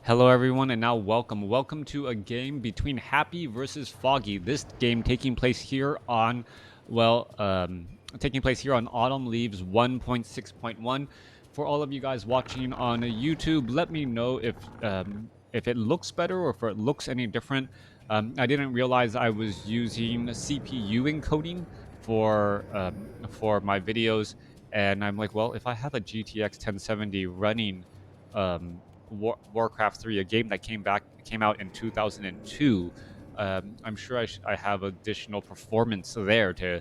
Hello everyone, and now welcome to a game between Happy versus Foggy. This game taking place here on, taking place here on Autumn Leaves 1.6.1. For all of you guys watching on YouTube, let me know if it looks better or if it looks any different. I didn't realize I was using CPU encoding for my videos, and I'm like, well, if I have a GTX 1070 running. WarCraft 3, a game that came out in 2002. I'm sure I have additional performance there to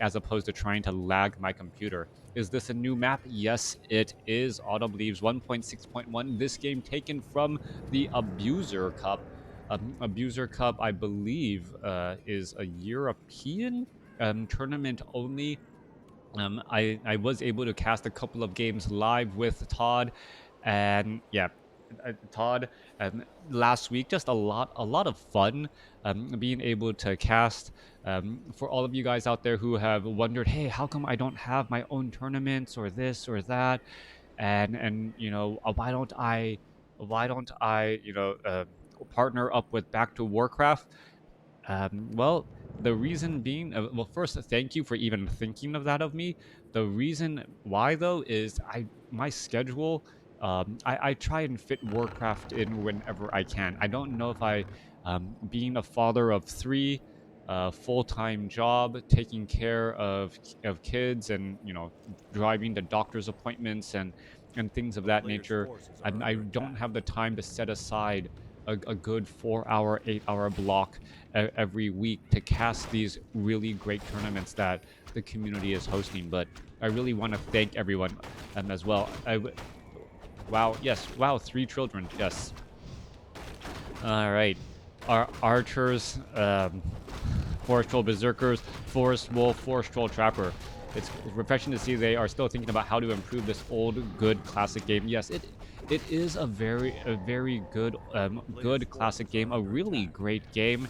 as opposed to trying to lag my computer. Is this a new map? Yes, it is. Autumn Leaves 1.6.1. This game taken from the Abuser Cup. Abuser Cup, I believe, is a European tournament only. I was able to cast a couple of games live with Todd, and yeah, Todd. Last week, just a lot of fun. Being able to cast. For all of you guys out there who have wondered, hey, how come I don't have my own tournaments or this or that, and why don't I partner up with Back to Warcraft? Well, the reason being, well, first, thank you for even thinking of that of me. The reason why, though, is my schedule. I try and fit Warcraft in whenever I can. I don't know if being a father of three, full-time job, taking care of kids, and driving to doctor's appointments and things of that nature. I don't have the time to set aside a good 4 hour, 8 hour block every week to cast these really great tournaments that the community is hosting. But I really want to thank everyone as well. Wow, yes, wow, 3 children, yes. All right, our archers, forest troll berserkers, forest wolf, forest troll trapper. It's refreshing to see they are still thinking about how to improve this old, good classic game. Yes, it is a very good classic game, a really great game,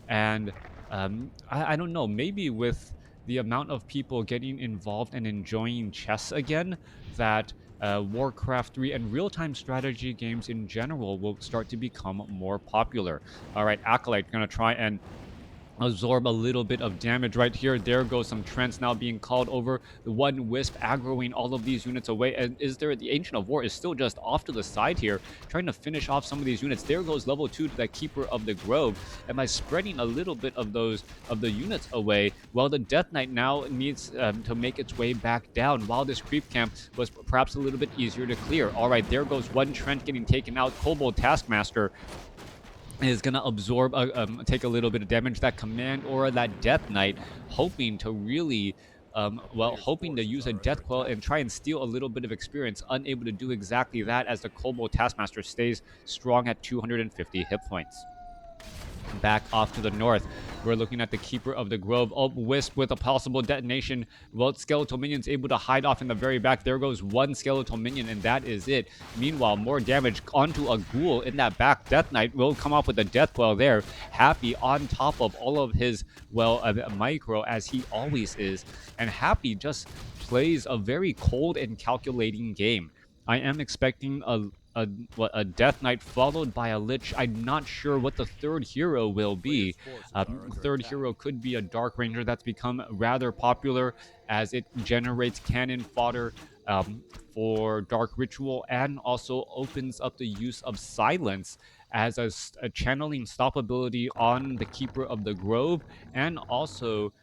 and I don't know, maybe with the amount of people getting involved and enjoying chess again, that Warcraft 3 and real-time strategy games in general will start to become more popular. All right, Acolyte gonna try and absorb a little bit of damage right here. There goes some Trents now being called over. The one Wisp aggroing all of these units away. And the Ancient of War is still just off to the side here, trying to finish off some of these units. There goes level 2 to that Keeper of the Grove. And by spreading a little bit of the units away, well, the Death Knight now needs to make its way back down, while this creep camp was perhaps a little bit easier to clear. All right, there goes one Trent getting taken out. Kobold Taskmaster is going to absorb, take a little bit of damage. That Command Aura, that Death Knight, hoping to really, hoping to use a Death Coil and try and steal a little bit of experience. Unable to do exactly that as the Kobold Taskmaster stays strong at 250 hit points. Back off to the north, we're looking at the Keeper of the Grove. Oh, Wisp with a possible detonation. Well, Skeletal Minion's able to hide off in the very back. There goes one Skeletal Minion, and that is it. Meanwhile, more damage onto a Ghoul in that back. Death Knight will come off with a Death Coil there. Happy on top of all of his, micro, as he always is. And Happy just plays a very cold and calculating game. I am expecting a Death Knight followed by a Lich. I'm not sure what the third hero will be. Third hero could be a Dark Ranger that's become rather popular as it generates cannon fodder for Dark Ritual, and also opens up the use of Silence as a channeling stop ability on the Keeper of the Grove, and also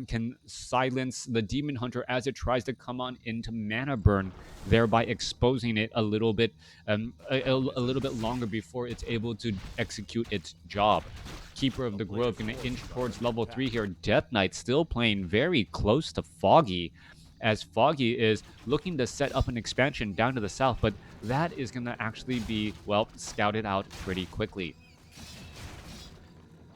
can silence the Demon Hunter as it tries to come on into Mana Burn, thereby exposing it a little bit, a little bit longer before it's able to execute its job. Keeper of the Grove going to inch towards level 3 here. Death Knight still playing very close to Foggy, as Foggy is looking to set up an expansion down to the south, but that is going to actually be, well, scouted out pretty quickly.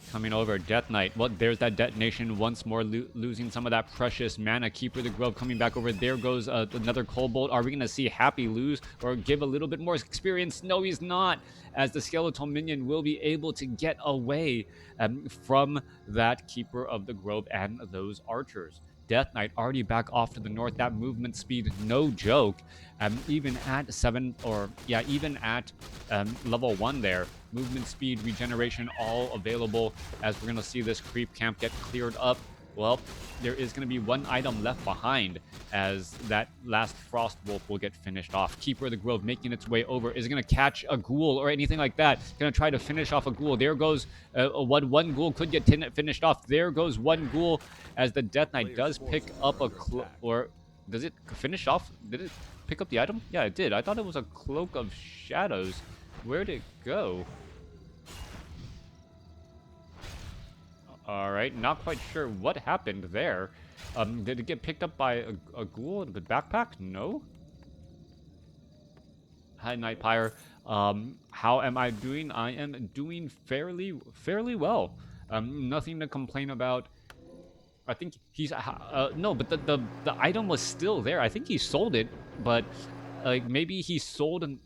Coming over, Death Knight. Well, there's that detonation once more, losing some of that precious mana. Keeper of the Grove coming back over. There goes another Kobold. Are we going to see Happy lose or give a little bit more experience? No, he's not, as the Skeletal Minion will be able to get away from that Keeper of the Grove and those archers. Death Knight already back off to the north. That movement speed, no joke. Even at 7, or yeah, even at level 1 there, movement speed, regeneration, all available. As we're going to see this creep camp get cleared up. Well, there is going to be one item left behind as that last Frost Wolf will get finished off. Keeper of the Grove making its way over. Is it going to catch a ghoul or anything like that? Going to try to finish off a ghoul. There goes one ghoul could get finished off. There goes one ghoul as the Death Knight does pick up a or does it finish off? Did it pick up the item? Yeah, it did. I thought it was a Cloak of Shadows. Where'd it go? All right, not quite sure what happened there. Did it get picked up by a ghoul in the backpack? No. Hi, Nightpire. How am I doing? I am doing fairly well. Nothing to complain about. I think he's no, but the item was still there. I think he sold it, but like maybe he sold and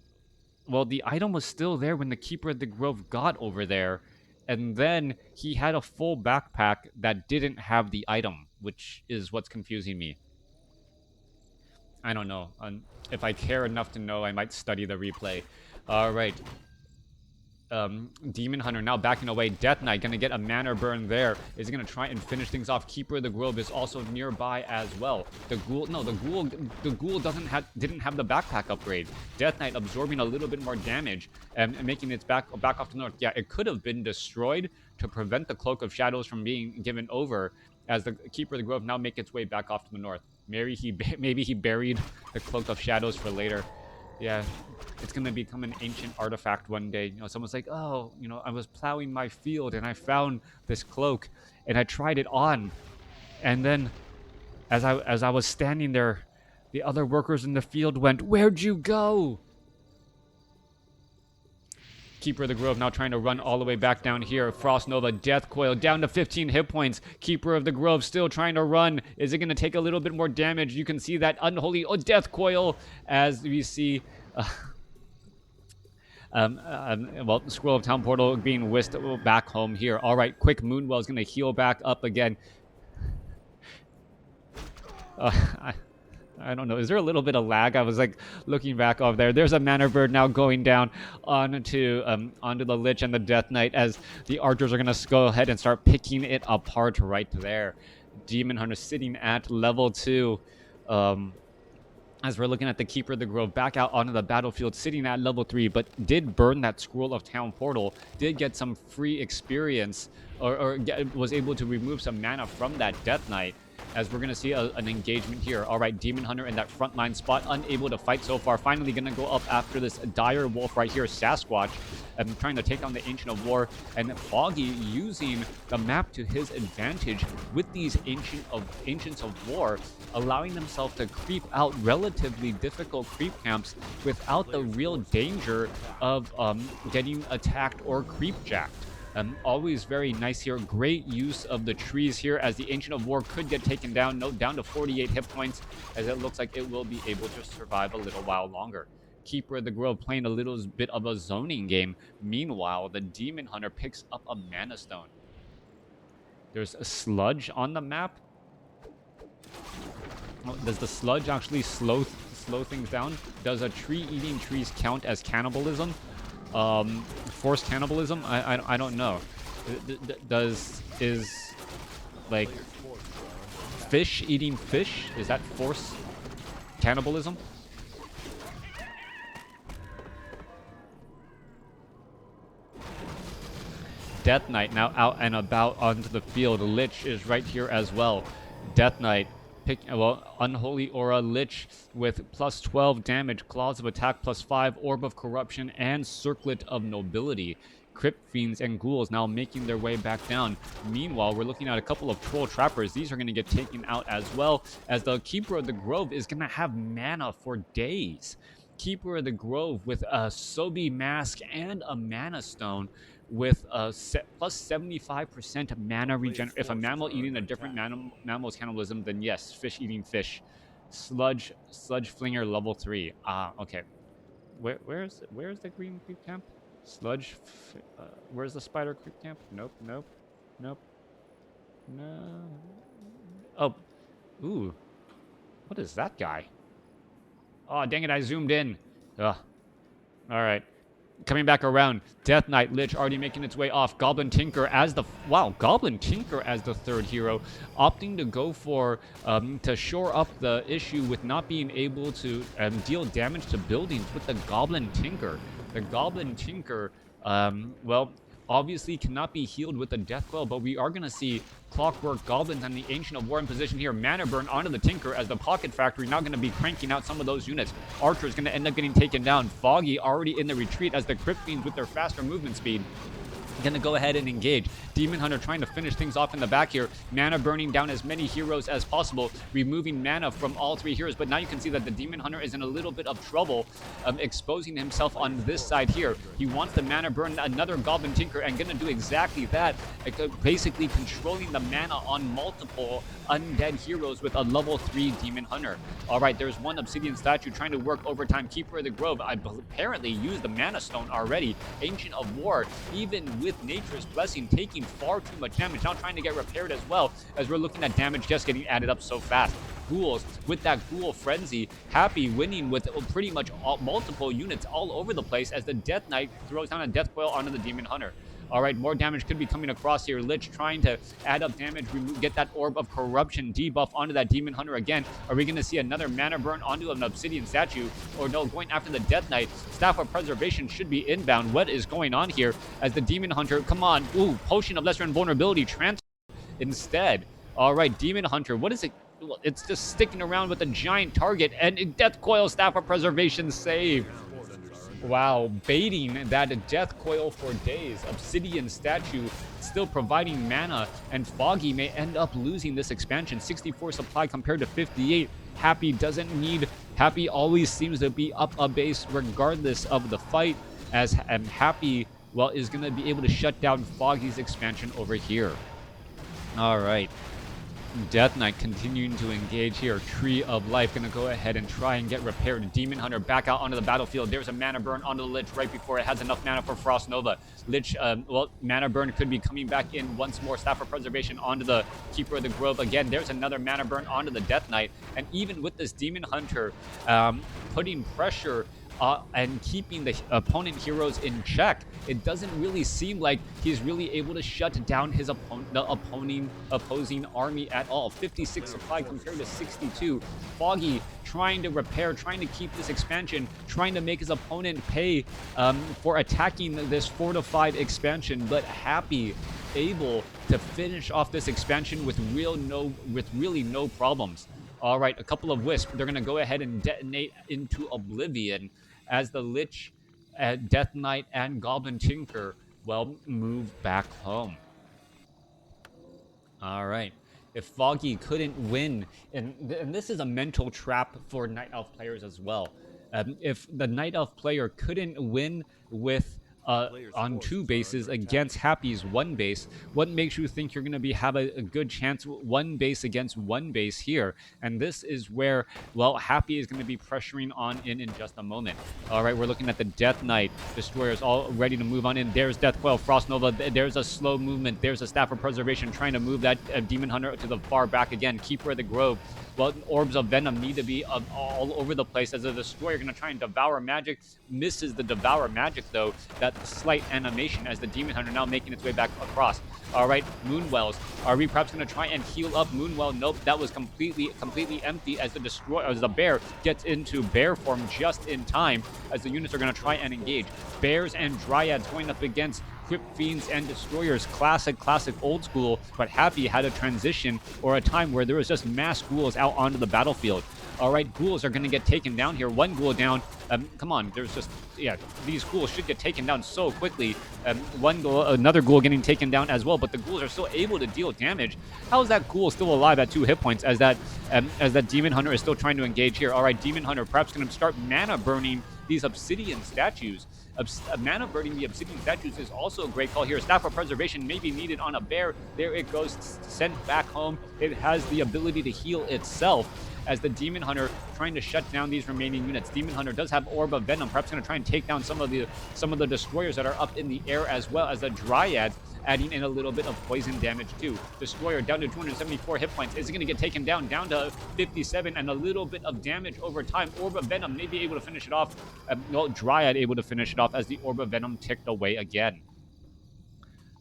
well, the item was still there when the Keeper of the Grove got over there, and then he had a full backpack that didn't have the item, which is what's confusing me. I don't know. If I care enough to know, I might study the replay. All right. Demon Hunter now backing away. Death Knight gonna get a mana burn there. Is he gonna try and finish things off? Keeper of the Grove is also nearby as well. The ghoul didn't have the backpack upgrade. Death Knight absorbing a little bit more damage and making its back off to the north. Yeah, it could have been destroyed to prevent the Cloak of Shadows from being given over as the Keeper of the Grove now make its way back off to the north. Maybe he buried the Cloak of Shadows for later. Yeah, it's gonna become an ancient artifact one day. You know, someone's like, oh, you know, I was plowing my field and I found this cloak and I tried it on. And then as I was standing there, the other workers in the field went, where'd you go? Keeper of the Grove now trying to run all the way back down here. Frost Nova, Death Coil, down to 15 hit points. Keeper of the Grove still trying to run. Is it going to take a little bit more damage? You can see that unholy Death Coil as we see... well, Scroll of Town Portal being whisked back home here. All right, quick Moonwell is going to heal back up again. I don't know. Is there a little bit of lag? I was like looking back over there. There's a Manor Bird now going down onto the Lich and the Death Knight as the archers are going to go ahead and start picking it apart right there. Demon Hunter sitting at level 2. As we're looking at the Keeper of the Grove back out onto the battlefield, sitting at level 3, but did burn that Scroll of Town Portal, did get some free experience, or was able to remove some mana from that Death Knight, as we're going to see an engagement here. All right, Demon Hunter in that frontline spot, unable to fight so far. Finally going to go up after this dire wolf right here, Sasquatch, trying to take on the Ancient of War, and Foggy using the map to his advantage with these Ancients of War, allowing himself to creep out relatively difficult creep camps without the real danger of getting attacked or creep jacked. Always very nice here. Great use of the trees here as the Ancient of War could get taken down. No, down to 48 hit points as it looks like it will be able to survive a little while longer. Keeper of the Grove playing a little bit of a zoning game. Meanwhile, the Demon Hunter picks up a Mana Stone. There's a sludge on the map. Does the sludge actually slow things down? Does a tree eating trees count as cannibalism? Forced cannibalism? I don't know. Is like fish eating fish? Is that forced cannibalism? Death Knight now out and about onto the field. Lich is right here as well. Death Knight Unholy Aura, Lich with plus 12 damage, Claws of Attack plus 5, Orb of Corruption, and Circlet of Nobility. Crypt Fiends and Ghouls now making their way back down. Meanwhile, we're looking at a couple of Troll Trappers. These are going to get taken out as well, as the Keeper of the Grove is going to have mana for days. Keeper of the Grove with a Sobi Mask and a Mana Stone with a plus 75% mana regen. If a mammal eating a different mammal's cannibalism, then yes, fish eating fish. Sludge Flinger level 3. Okay. Where's the green creep camp? Where's the spider creep camp? Nope. No. Oh, Ooh, what is that guy? Oh, dang it, I zoomed in. Ugh. All right. Coming back around, Death Knight Lich already making its way off. Goblin Tinker as the Goblin Tinker as the third hero, opting to go for to shore up the issue with not being able to deal damage to buildings with the Goblin Tinker. The Goblin Tinker, well, obviously cannot be healed with the Death Coil, but we are going to see Clockwork Goblins and the Ancient of War in position here. Mana Burn onto the Tinker as the Pocket Factory now going to be cranking out some of those units. Archer is going to end up getting taken down. Foggy already in the retreat as the Crypt Fiends with their faster movement speed gonna go ahead and engage. Demon Hunter trying to finish things off in the back here. Mana burning down as many heroes as possible, removing mana from all three heroes. But now you can see that the Demon Hunter is in a little bit of trouble, exposing himself on this side here. He wants the mana burn another Goblin Tinker and gonna do exactly that, basically controlling the mana on multiple undead heroes with a level 3 Demon Hunter. All right, there's one Obsidian statue trying to work overtime. Keeper of the Grove, I apparently used the Mana Stone already. Ancient of War, even with Nature's Blessing, taking far too much damage. Now trying to get repaired as well, as we're looking at damage just getting added up so fast. Ghouls with that Ghoul Frenzy, Happy winning with pretty much multiple units all over the place as the Death Knight throws down a Death Coil onto the Demon Hunter. All right, more damage could be coming across here. Lich trying to add up damage, get that Orb of Corruption debuff onto that Demon Hunter again. Are we going to see another Mana Burn onto an Obsidian statue? Or no, going after the Death Knight. Staff of Preservation should be inbound. What is going on here as the Demon Hunter, come on, ooh, Potion of Lesser Invulnerability transfer instead. All right, Demon Hunter, what is it? It's just sticking around with a giant target, and Death Coil Staff of Preservation save. Wow, baiting that Death Coil for days. Obsidian statue still providing mana, and Foggy may end up losing this expansion. 64 supply compared to 58. Happy doesn't need... Happy always seems to be up a base regardless of the fight, as Happy, well, is going to be able to shut down Foggy's expansion over here. All right. Death Knight continuing to engage here. Tree of Life going to go ahead and try and get repaired. Demon Hunter back out onto the battlefield. There's a Mana Burn onto the Lich right before it has enough mana for Frost Nova. Lich, well, Mana Burn could be coming back in once more. Staff of Preservation onto the Keeper of the Grove. Again, there's another Mana Burn onto the Death Knight. And even with this Demon Hunter putting pressure and keeping the opponent heroes in check, it doesn't really seem like he's really able to shut down his opposing army at all. 56 supply compared to 62. Foggy trying to repair, trying to keep this expansion, trying to make his opponent pay for attacking this fortified expansion, but Happy able to finish off this expansion with really no problems. All right, a couple of Wisps. They're going to go ahead and detonate into oblivion as the Lich, Death Knight, and Goblin Tinker, well, move back home. All right. If Foggy couldn't win, and this is a mental trap for Night Elf players as well. If the Night Elf player couldn't win with on 2 bases against Happy's 1 base, what makes you think you're going to have a good chance 1 base against 1 base here? And this is where, well, Happy is going to be pressuring on in just a moment. All right, we're looking at the Death Knight. Destroyers all ready to move on in. There's Death Coil, Frost Nova. There's a slow movement. There's a Staff of Preservation trying to move that Demon Hunter to the far back again. Keeper of the Grove. Well, Orbs of Venom need to be all over the place as the Destroyer going to try and devour magic. Misses the devour magic, though. That slight animation as the Demon Hunter now making its way back across. All right, Moonwells. Are we perhaps going to try and heal up Moonwell? Nope, that was completely empty as the bear gets into bear form just in time as the units are going to try and engage. Bears and Dryads going up against Crypt Fiends and Destroyers. Classic old school, but Happy had a transition or a time where there was just mass ghouls out onto the battlefield. All right, ghouls are going to get taken down here. 1 ghoul down. Come on, there's just, yeah, these ghouls should get taken down so quickly. 1 ghoul, another ghoul getting taken down as well, but the ghouls are still able to deal damage. How is that ghoul still alive at 2 hit points as that Demon Hunter is still trying to engage here? All right, Demon Hunter perhaps going to start mana burning these Obsidian statues. Mana burning the Obsidian statues is also a great call here. Staff of Preservation may be needed on a bear. There it goes, sent back home. It has the ability to heal itself. as the Demon Hunter trying to shut down these remaining units. Demon Hunter does have Orb of Venom, perhaps going to try and take down some of the destroyers that are up in the air, as well as the Dryads adding in a little bit of poison damage too. Destroyer down to 274 hit points. Is it going to get taken down to 57, and a little bit of damage over time. Orb of Venom may be able to finish it off. Well, Dryad able to finish it off as the Orb of Venom ticked away again.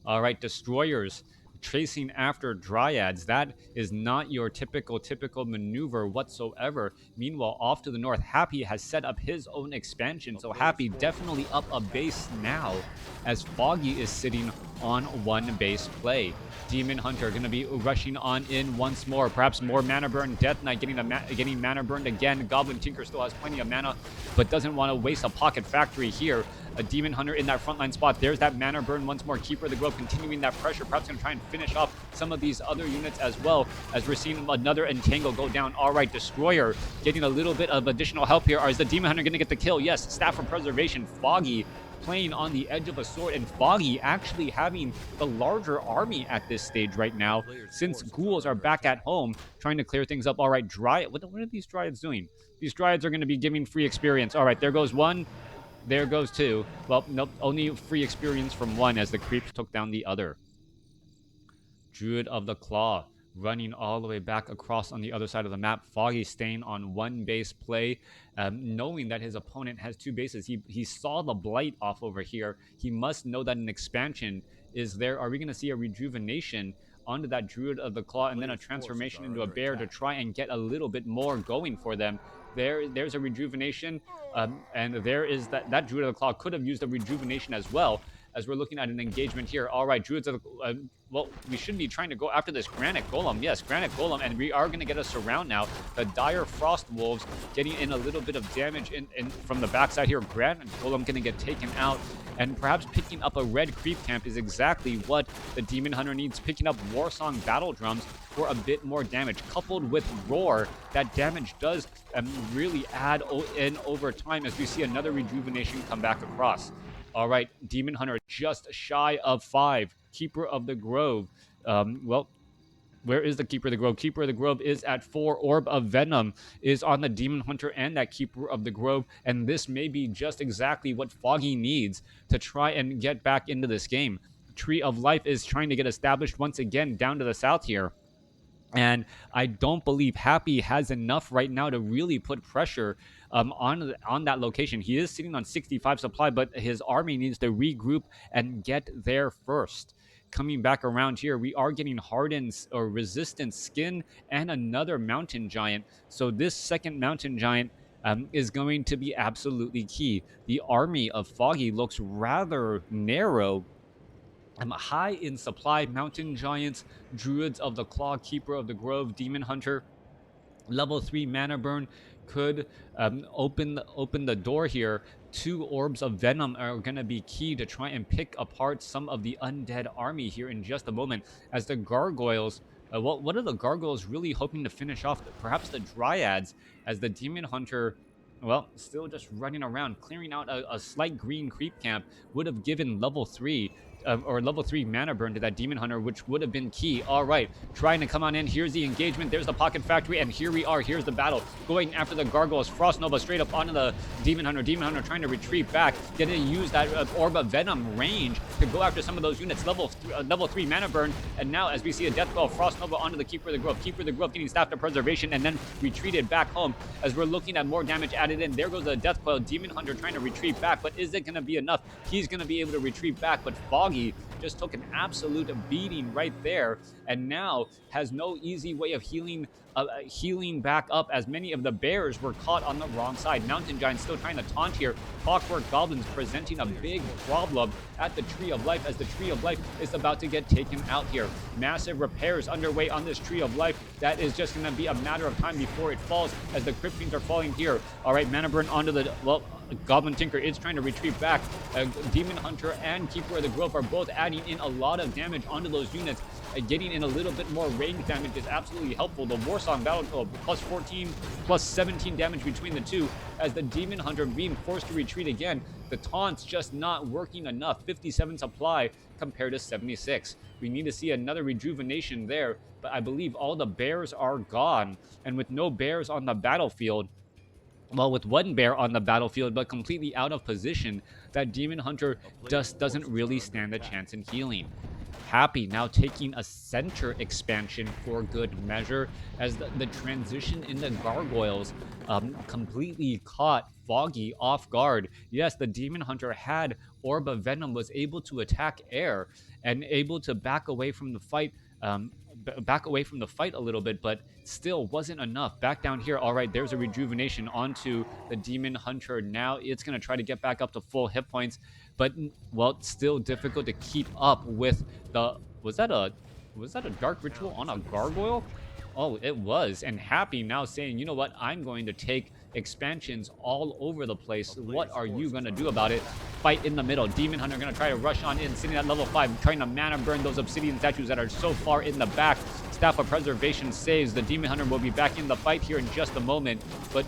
All right, Destroyers chasing after Dryads. That is not your typical maneuver whatsoever. Meanwhile, off to the north, Happy has set up his own expansion. So Happy definitely up a base now, as Foggy is sitting on one base play. Demon Hunter going to be rushing on in once more. Perhaps more mana burn. Death Knight getting mana burned again. Goblin Tinker still has plenty of mana, but doesn't want to waste a Pocket Factory here. A Demon Hunter in that frontline spot. There's that mana burn once more. Keeper of the Grove continuing that pressure. Perhaps going to try and finish off some of these other units as well, as we're seeing another Entangle go down. All right, Destroyer getting a little bit of additional help here. Is the Demon Hunter going to get the kill? Yes, Staff of Preservation. Foggy playing on the edge of a sword, and Foggy actually having the larger army at this stage right now, since ghouls are back at home trying to clear things up. All right, Dryad. What are these Dryads doing? These Dryads are going to be giving free experience. All right, there goes one. There goes two. Well, nope, only free experience from one as the creeps took down the other. Druid of the Claw running all the way back across on the other side of the map. Foggy staying on one base play, knowing that his opponent has two bases. He saw the Blight off over here. He must know that an expansion is there. Are we going to see a rejuvenation onto that Druid of the Claw, and then a transformation into a bear to try and get a little bit more going for them? There's a rejuvenation, and there is that Druid of the Claw could have used a rejuvenation as well, as we're looking at an engagement here. All right, Druids of the... well, we should be trying to go after this Granite Golem. Yes, Granite Golem, and we are going to get a surround now. The Dire Frost Wolves getting in a little bit of damage in from the backside here. Granite Golem going to get taken out, and perhaps picking up a red creep camp is exactly what the Demon Hunter needs. Picking up Warsong Battle Drums for a bit more damage, coupled with Roar. That damage does really add in over time, as we see another rejuvenation come back across. All right, Demon Hunter just shy of 5. Keeper of the Grove. Well, where is the Keeper of the Grove? Keeper of the Grove is at 4. Orb of Venom is on the Demon Hunter and that Keeper of the Grove. And this may be just exactly what Foggy needs to try and get back into this game. Tree of Life is trying to get established once again down to the south here. And I don't believe Happy has enough right now to really put pressure on that location. He is sitting on 65 supply, but his army needs to regroup and get there first. Coming back around here, we are getting hardened or resistant skin and another mountain giant. So this second mountain giant is going to be absolutely key. The army of Foggy looks rather narrow. High in supply. Mountain Giants, Druids of the Claw, Keeper of the Grove, Demon Hunter. Level 3 mana burn could open the door here. 2 Orbs of Venom are going to be key to try and pick apart some of the undead army here in just a moment, as the Gargoyles... what are the Gargoyles really hoping to finish off? Perhaps the Dryads, as the Demon Hunter... well, still just running around, clearing out a slight green creep camp would have given level 3 or level 3 mana burn to that Demon Hunter, which would have been key. All right, trying to come on in. Here's the engagement. There's the Pocket Factory, and here we are. Here's the battle. Going after the Gargoyles. Frost Nova straight up onto the Demon Hunter. Demon Hunter trying to retreat back. Getting to use that Orb of Venom range to go after some of those units. Level 3 mana burn, and now as we see a Death Coil, Frost Nova onto the Keeper of the Grove. Keeper of the Grove getting Staff of Preservation, and then retreated back home, as we're looking at more damage added in. There goes the Death Coil. Demon Hunter trying to retreat back, but is it going to be enough? He's going to be able to retreat back, but Foggy just took an absolute beating right there, and now has no easy way of healing back up, as many of the bears were caught on the wrong side. Mountain Giants still trying to taunt here. Clockwork Goblins presenting a big problem at the Tree of Life, as the Tree of Life is about to get taken out here. Massive repairs underway on this Tree of Life. That is just going to be a matter of time before it falls, as the Crypt Fiends are falling here. All right, mana burn onto the... well, Goblin Tinker is trying to retreat back. Demon Hunter and Keeper of the Grove are both adding in a lot of damage onto those units. Getting in a little bit more range damage is absolutely helpful. The Warsong Battle Club plus 14, plus 17 damage between the two, as the Demon Hunter being forced to retreat again. The taunts just not working enough. 57 supply compared to 76. We need to see another rejuvenation there, but I believe all the bears are gone. And with no bears on the battlefield, well, with one bear on the battlefield but completely out of position, that Demon Hunter just doesn't really stand a chance in healing. Happy now taking a center expansion for good measure as the transition in the gargoyles completely caught Foggy off guard. Yes, the Demon Hunter had Orb of Venom, was able to attack air and able to back away from the fight. Back away from the fight a little bit, but still wasn't enough. Back down here, all right, there's a rejuvenation onto the Demon Hunter. Now it's going to try to get back up to full hit points, but well, still difficult to keep up with the was that a dark ritual on a gargoyle? Oh, it was. And Happy now saying, you know what? I'm going to take expansions all over the place. What are you going to do about it? Fight in the middle. Demon Hunter going to try to rush on in, sitting at level 5, trying to mana burn those obsidian statues that are so far in the back. Staff of Preservation saves. The Demon Hunter will be back in the fight here in just a moment. But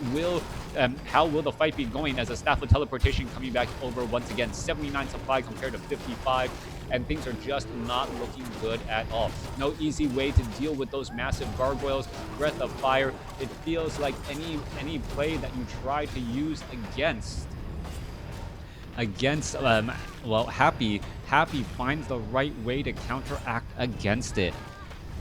how will the fight be going as the Staff of Teleportation coming back over once again? 79 supply compared to 55. And things are just not looking good at all. No easy way to deal with those massive gargoyles. Breath of Fire. It feels like any play that you try to use against Happy finds the right way to counteract against it.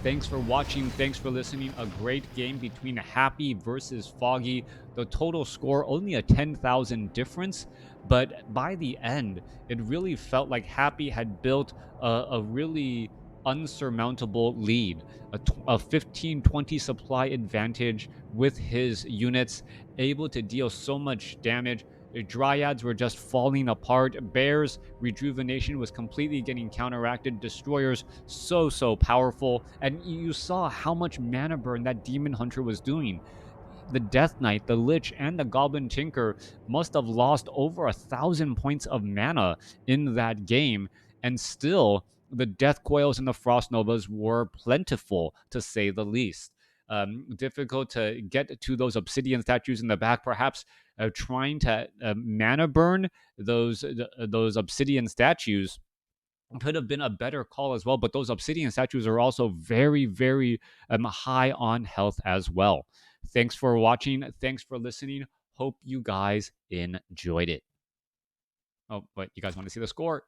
Thanks for watching. Thanks for listening. A great game between Happy versus Foggy. The total score only a 10,000 difference, but by the end, it really felt like Happy had built a really unsurmountable lead, a 15-20 supply advantage with his units, able to deal so much damage. The Dryads were just falling apart. Bears' rejuvenation was completely getting counteracted. Destroyers so powerful. And you saw how much mana burn that Demon Hunter was doing. The Death Knight, the Lich, and the Goblin Tinker must have lost over 1,000 points of mana in that game. And still, the Death Coils and the Frost Novas were plentiful, to say the least. Difficult to get to those obsidian statues in the back, perhaps trying to mana burn those obsidian statues could have been a better call as well. But those obsidian statues are also very high on health as well. Thanks for watching. Thanks for listening. Hope you guys enjoyed it. Oh, but you guys want to see the score?